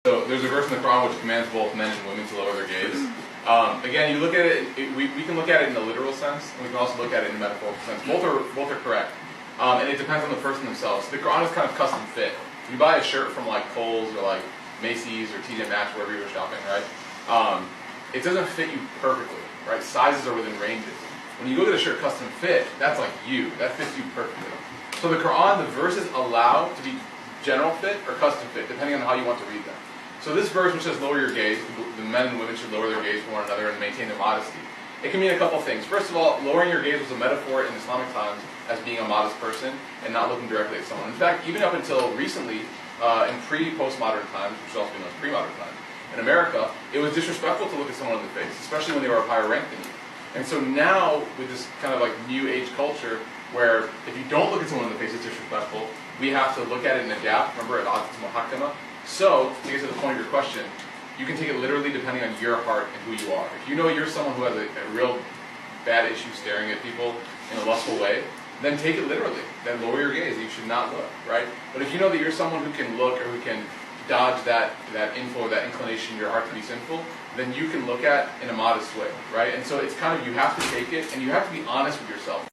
So there's a verse in the Quran which commands both men and women to lower their gaze. Again, you look at it, we can look at it in the literal sense, and we can also look at it in the metaphorical sense. Both are correct. And it depends on the person themselves. The Quran is kind of custom fit. You buy a shirt from like Kohl's or like Macy's or TJ Maxx, wherever you're shopping, right? It doesn't fit you perfectly, right? Sizes are within ranges. When you go get a shirt custom fit, that's like you. That fits you perfectly. So the Quran, the verses allow to be general fit or custom fit, depending on how you want to read them. So this verse which says lower your gaze, the men and women should lower their gaze for one another and maintain their modesty. It can mean a couple things. First of all, lowering your gaze was a metaphor in Islamic times as being a modest person and not looking directly at someone. In fact, even up until recently, in pre-postmodern times, which is also known as pre-modern times, in America, it was disrespectful to look at someone in the face, especially when they were of higher rank than you. And so now, with this kind of like new age culture, where if you don't look at someone in the face, it's disrespectful, we have to look at it and adapt. Remember, 𝗟𝗜𝗞𝗘. So, to get to the point of your question, you can take it literally depending on your heart and who you are. If you know you're someone who has a real bad issue staring at people in a lustful way, then take it literally. Then lower your gaze. You should not look, right? But if you know that you're someone who can look or who can dodge that info or that inclination in your heart to be sinful, then you can look at in a modest way, right? And so it's kind of, you have to take it and you have to be honest with yourself.